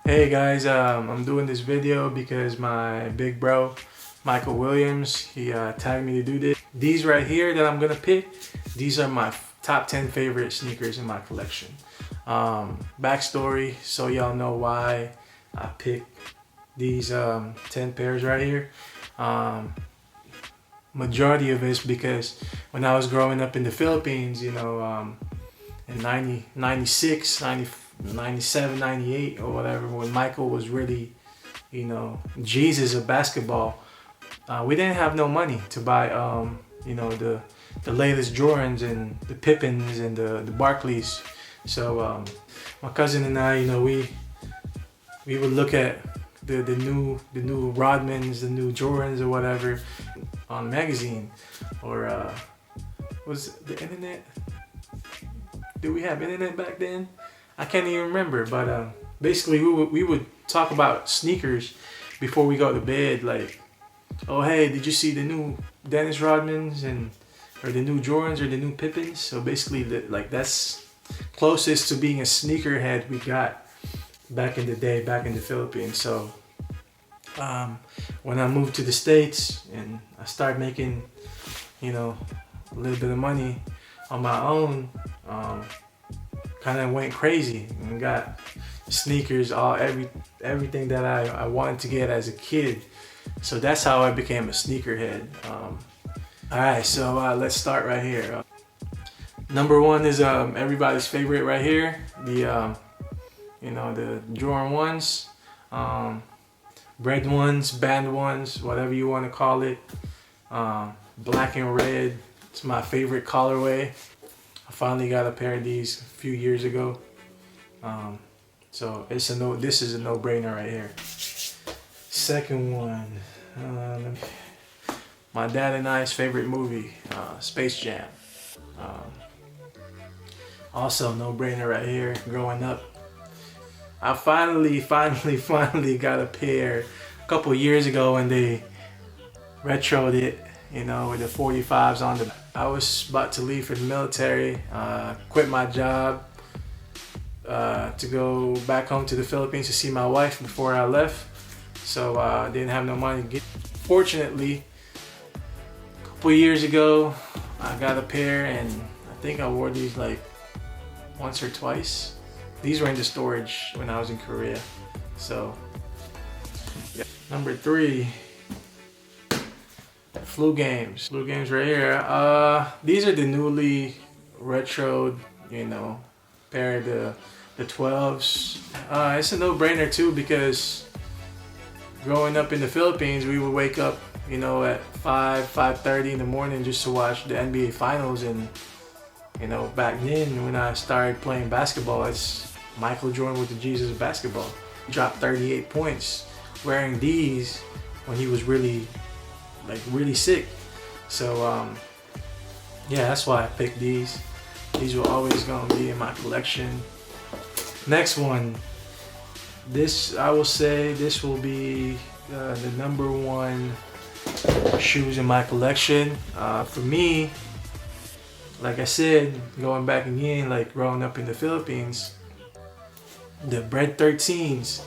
Hey guys, I'm doing this video because my big bro, Michael Williams, he tagged me to do this. These right here that I'm gonna pick, these are my top 10 favorite sneakers in my collection. Backstory, so y'all know why I picked these 10 pairs right here. Majority of it's because when I was growing up in the Philippines, you know, in 96, 97, 98 or whatever, when Michael was really, you know, Yeezys of basketball, we didn't have no money to buy, you know, the latest Jordans and the Pippins and the Barclays. So my cousin and I, you know, we would look at the new Rodmans, the new Jordans or whatever on magazine, or was the internet? Did we have internet back then? I can't even remember, but basically we would talk about sneakers before we go to bed, like, oh hey, did you see the new Dennis Rodmans or the new Jordans or the new Pippins? So basically like that's closest to being a sneakerhead we got back in the day, back in the Philippines. So when I moved to the States and I started making, you know, a little bit of money on my own, kind of went crazy and got sneakers, everything that I wanted to get as a kid. So that's how I became a sneakerhead. Alright, so let's start right here. Number one is everybody's favorite right here, the you know, the Jordan ones, bread ones, band ones, whatever you want to call it. Black and red, it's my favorite colorway. I finally got a pair of these a few years ago. So this is a no-brainer right here. Second one, my dad and I's favorite movie, Space Jam. Also no-brainer right here. Growing up, I finally got a pair a couple years ago when they retroed it, you know, with the 45s on the. I was about to leave for the military, quit my job to go back home to the Philippines to see my wife before I left. So I didn't have no money to get. Fortunately, a couple years ago, I got a pair, and I think I wore these like once or twice. These were in the storage when I was in Korea. So yeah. Number three, Flu Games. Flu Games right here. These are the newly retroed, you know, pair of the 12s. It's a no-brainer too, because growing up in the Philippines, we would wake up, you know, at 5:30 in the morning just to watch the NBA Finals. And you know, back then when I started playing basketball, it's Michael Jordan with the Yeezys of basketball. He dropped 38 points wearing these when he was really sick. So yeah, that's why I picked these. These were always gonna be in my collection. Next one, this, I will say this will be the number one shoes in my collection. For me, like I said, going back again, like growing up in the Philippines, the Bread 13s.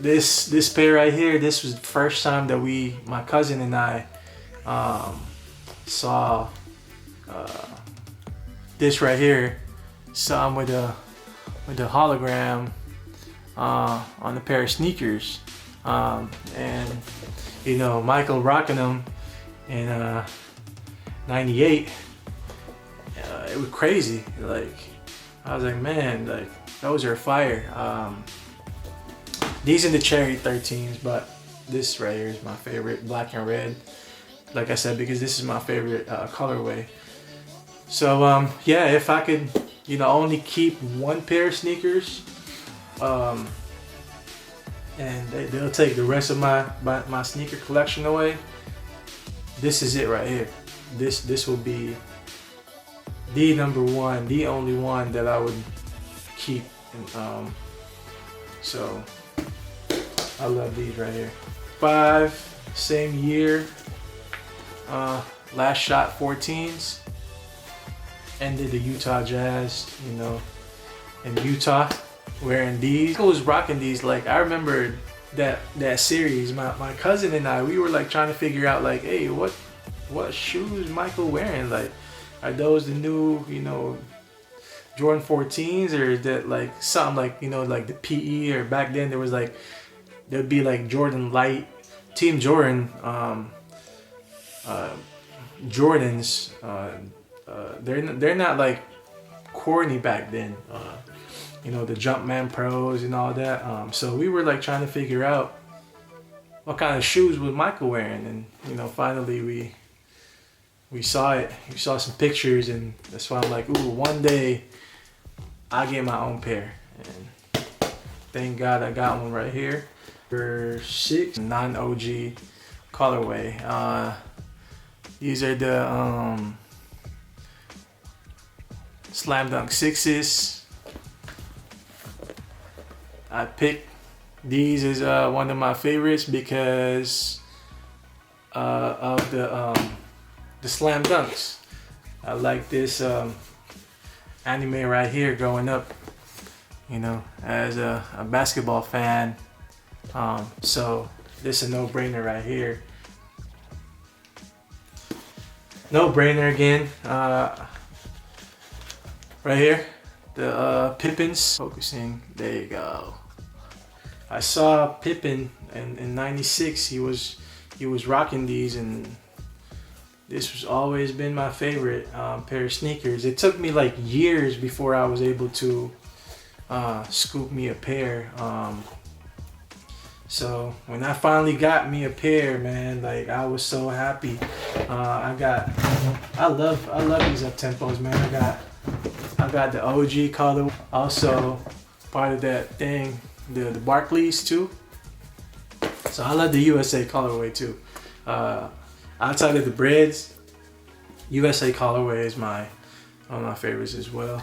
This pair right here, this was the first time that my cousin and I saw this right here. Saw him with a hologram on a pair of sneakers, and you know, Michael rocking them in '98. It was crazy. Like, I was like, man, like those are fire. These are the Cherry 13s, but this right here is my favorite, black and red. Like I said, because this is my favorite colorway. So yeah, if I could, you know, only keep one pair of sneakers, and they'll take the rest of my sneaker collection away, this is it right here. This will be the number one, the only one that I would keep. And, so I love these right here. 5, same year, Last Shot 14s. Ended the Utah Jazz, you know, in Utah. wearing these. I was rocking these. Like I remember that series. My cousin and I, we were like trying to figure out like, hey, what shoes Michael wearing? Like, are those the new, you know, Jordan 14s, or is that like something like, you know, like the PE, or back then there was like, there'd be like Jordan Light, Team Jordan, Jordans. They're not like corny back then. You know, the Jumpman Pros and all that. So we were like trying to figure out what kind of shoes was Michael wearing, and you know, finally we saw it. We saw some pictures, and that's why I'm like, ooh, one day I'll get my own pair. And thank God I got one right here. For 6 non-OG colorway. These are the Slam Dunk 6s. I picked these as one of my favorites because of the Slam Dunks. I like this anime right here growing up, you know, as a basketball fan. So this is a no-brainer right here. No-brainer again. Right here, the Pippins. Focusing, there you go. I saw Pippen in '96. He was rocking these, and this was always been my favorite pair of sneakers. It took me like years before I was able to scoop me a pair. So when I finally got me a pair, man, like I was so happy. I love these up tempos, man. I got the OG color. Also part of that thing, the Barclays too. So I love the USA colorway too. Outside of the breads, USA colorway is one of my favorites as well.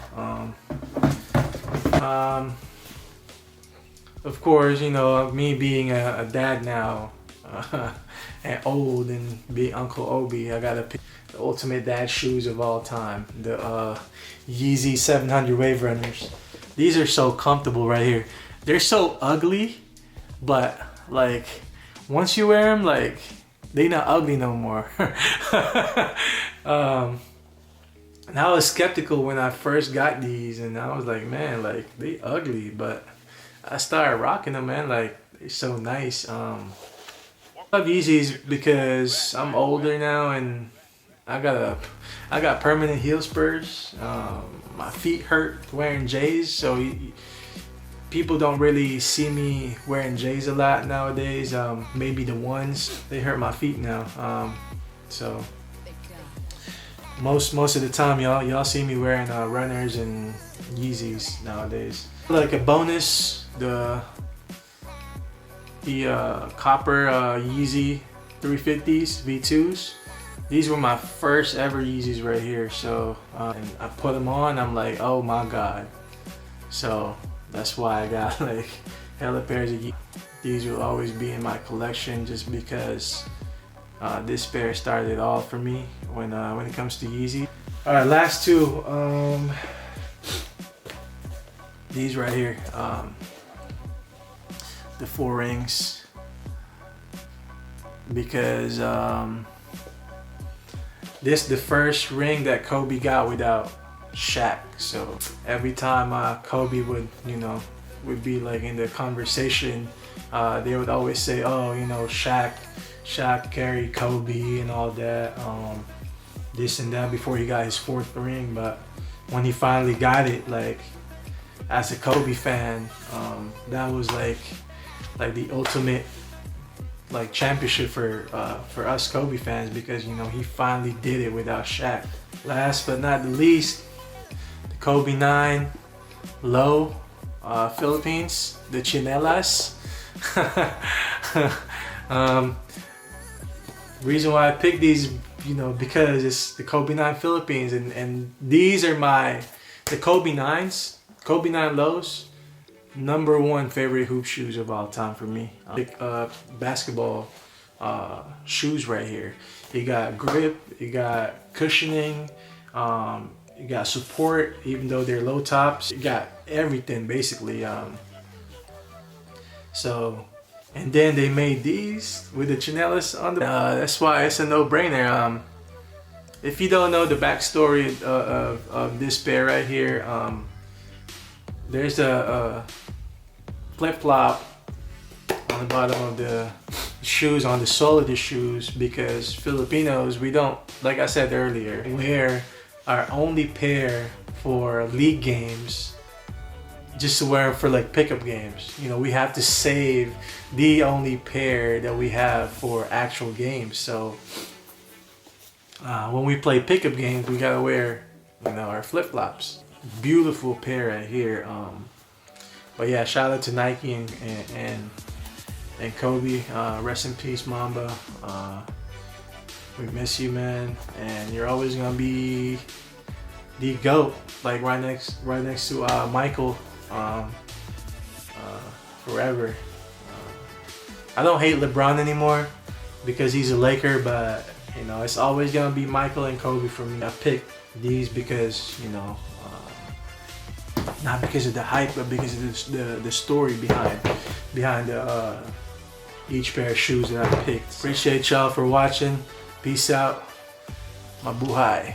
Of course, you know, me being a dad now and old and being Uncle Obi, I gotta pick the ultimate dad shoes of all time, the Yeezy 700 Waverunners. These are so comfortable right here. They're so ugly, but like once you wear them, like they not ugly no more. And I was skeptical when I first got these, and I was like, man, like they ugly, but I started rocking them, man. Like they're so nice. I love Yeezys because I'm older now, and I got permanent heel spurs. My feet hurt wearing J's, so people don't really see me wearing J's a lot nowadays. Maybe the ones, they hurt my feet now. So most of the time, y'all see me wearing runners and Yeezys nowadays. Like a bonus, the copper Yeezy 350s V2s. These were my first ever Yeezys right here. So and I put them on, I'm like, oh my god. So that's why I got like hella pairs of Yeezys. These will always be in my collection just because this pair started it all for me when it comes to Yeezy. All right, last two. These right here, the 4 rings, because this the first ring that Kobe got without Shaq. So every time Kobe would be like in the conversation, they would always say, oh, you know, Shaq carried Kobe and all that, this and that, before he got his 4th ring. But when he finally got it, like as a Kobe fan, that was like the ultimate like championship for us Kobe fans, because you know he finally did it without Shaq. Last but not the least, the Kobe 9 low, Philippines, the Chinelas. Reason why I picked these, you know, because it's the Kobe 9 Philippines, and these are the Kobe 9s, Kobe 9 lows, #1 favorite hoop shoes of all time for me. Basketball shoes right here. You got grip, you got cushioning, you got support, even though they're low tops. You got everything basically. So, and then they made these with the Chanelis on the. That's why it's a no-brainer. If you don't know the backstory of this pair right here, there's a flip-flop on the bottom of the shoes, on the sole of the shoes, because Filipinos, we don't, like I said earlier, wear our only pair for league games, just to wear for like pickup games. You know, we have to save the only pair that we have for actual games. So when we play pickup games, we gotta wear, you know, our flip-flops. Beautiful pair right here. But yeah, shout out to Nike and Kobe. Rest in peace, Mamba. We miss you, man, and you're always gonna be the GOAT, like right next to Michael, forever. I don't hate LeBron anymore because he's a Laker, but you know, it's always gonna be Michael and Kobe for me. I picked these because, you know, not because of the hype, but because of the story behind each pair of shoes that I picked. Appreciate y'all for watching. Peace out. Mabuhay.